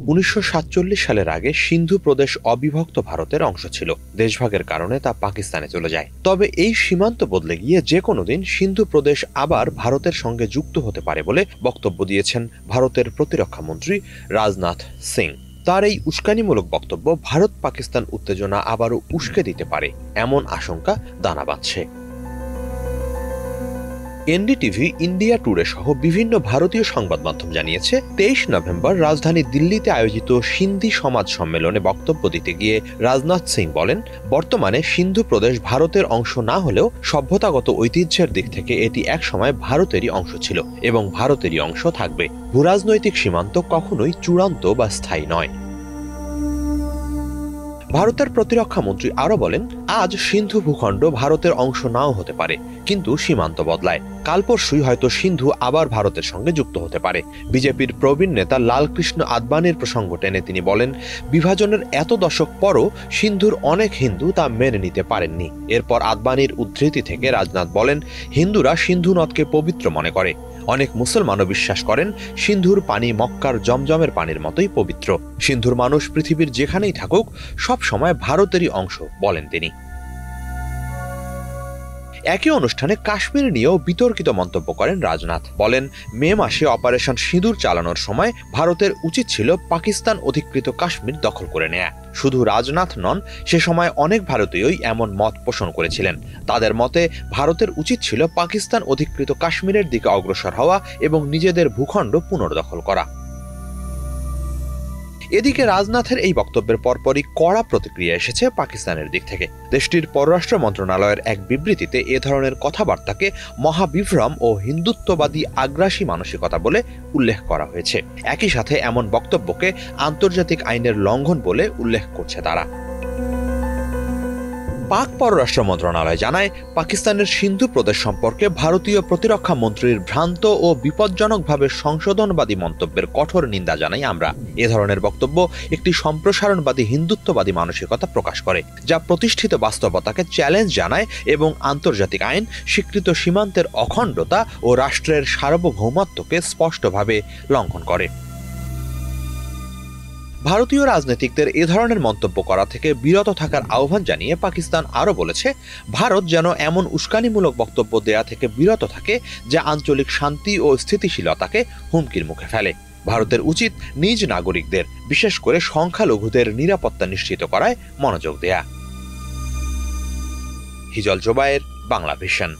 1947 সালের আগে সিন্ধু প্রদেশ অবিভক্ত ভারতের অংশ ছিল। দেশভাগের কারণে তা পাকিস্তানে চলে যায়। তবে এই সীমান্ত বদলে গিয়ে যে কোনো দিন সিন্ধু প্রদেশ আবার ভারতের সঙ্গে যুক্ত হতে পারে বলে বক্তব্য দিয়েছেন ভারতের প্রতিরক্ষা মন্ত্রী রাজনাথ সিং। তার এই উস্কানিমূলক বক্তব্য ভারত পাকিস্তান উত্তেজনা আবারও উস্কে দিতে পারে এমন আশঙ্কা দানা বাঁধছে। এনডিটিভি ইন্ডিয়া টুডে সহ বিভিন্ন ভারতীয় সংবাদ মাধ্যম জানিয়েছে, 23 নভেম্বর রাজধানী দিল্লিতে আয়োজিত সিন্ধি সমাজ সম্মেলনে বক্তব্য দিতে গিয়ে রাজনাথ সিং বলেন, বর্তমানে সিন্ধু প্রদেশ ভারতের অংশ না হলেও সভ্যতাগত ঐতিহ্যের দিক থেকে এটি একসময় ভারতেরই অংশ ছিল এবং ভারতেরই অংশ থাকবে। ভূরাজনৈতিক সীমান্ত কখনোই চূড়ান্ত বা স্থায়ী নয়। ভারতের প্রতিরক্ষা মন্ত্রী আরও বলেন, আজ সিন্ধু ভূখণ্ড ভারতের অংশ নাও হতে পারে, কিন্তু সীমান্ত বদলায়। কাল পরশুই হয়তো সিন্ধু আবার ভারতের সঙ্গে যুক্ত হতে পারে। বিজেপির প্রবীণ নেতা লালকৃষ্ণ আদবানির প্রসঙ্গ টেনে তিনি বলেন, বিভাজনের এত দশক পরও সিন্ধুর অনেক হিন্দু তা মেনে নিতে পারেননি। এরপর আদবানির উদ্ধৃতি থেকে রাজনাথ বলেন, হিন্দুরা সিন্ধু নদকে পবিত্র মনে করে। অনেক মুসলমানও বিশ্বাস করেন সিন্ধুর পানি মক্কার জমজমের পানির মতোই পবিত্র। সিন্ধুর মানুষ পৃথিবীর যেখানেই থাকুক সব সময় ভারতেরই অংশ বলেন তিনি। একই অনুষ্ঠানে কাশ্মীর নিয়েও বিতর্কিত মন্তব্য করেন রাজনাথ। বলেন, মে মাসে অপারেশন সিঁদুর চালানোর সময় ভারতের উচিত ছিল পাকিস্তান অধিকৃত কাশ্মীর দখল করে নেয়া। শুধু রাজনাথ নন, সে সময় অনেক ভারতীয়ই এমন মত পোষণ করেছিলেন। তাদের মতে ভারতের উচিত ছিল পাকিস্তান অধিকৃত কাশ্মীরের দিকে অগ্রসর হওয়া এবং নিজেদের ভূখণ্ড পুনর্দখল করা। এদিকে রাজনাথের এই বক্তব্যের পরপরই কড়া প্রতিক্রিয়া এসেছে পাকিস্তানের দিক থেকে। দেশটির পররাষ্ট্র মন্ত্রণালয়ের এক বিবৃতিতে এ ধরনের কথাবার্তাকে মহাবিভ্রম ও হিন্দুত্ববাদী আগ্রাসী মানসিকতা বলে উল্লেখ করা হয়েছে। একই সাথে এমন বক্তব্যকে আন্তর্জাতিক আইনের লঙ্ঘন বলে উল্লেখ করছে তারা। পাক পররাষ্ট্র মন্ত্রণালয় জানায়, পাকিস্তানের সিন্ধু প্রদেশ সম্পর্কে ভারতীয় প্রতিরক্ষা মন্ত্রীর ভ্রান্ত ও বিপজ্জনকভাবে সংশোধনবাদী মন্তব্যের কঠোর নিন্দা জানাই আমরা। এ ধরনের বক্তব্য একটি সম্প্রসারণবাদী হিন্দুত্ববাদী মানসিকতা প্রকাশ করে, যা প্রতিষ্ঠিত বাস্তবতাকে চ্যালেঞ্জ জানায় এবং আন্তর্জাতিক আইন, স্বীকৃত সীমান্তের অখণ্ডতা ও রাষ্ট্রের সার্বভৌমত্বকে স্পষ্টভাবে লঙ্ঘন করে। ভারতীয় রাজনীতিকদের এ ধরনের মন্তব্য করা থেকে বিরত থাকার আহ্বান জানিয়ে পাকিস্তান আরও বলেছে, ভারত যেন এমন উস্কানিমূলক বক্তব্য দেয়া থেকে বিরত থাকে যা আঞ্চলিক শান্তি ও স্থিতিশীলতাকে হুমকির মুখে ফেলে। ভারতের উচিত নিজ নাগরিকদের, বিশেষ করে সংখ্যালঘুদের নিরাপত্তা নিশ্চিত করায় মনোযোগ দেয়া। হিজল জোবায়ের, বাংলা ভিশন।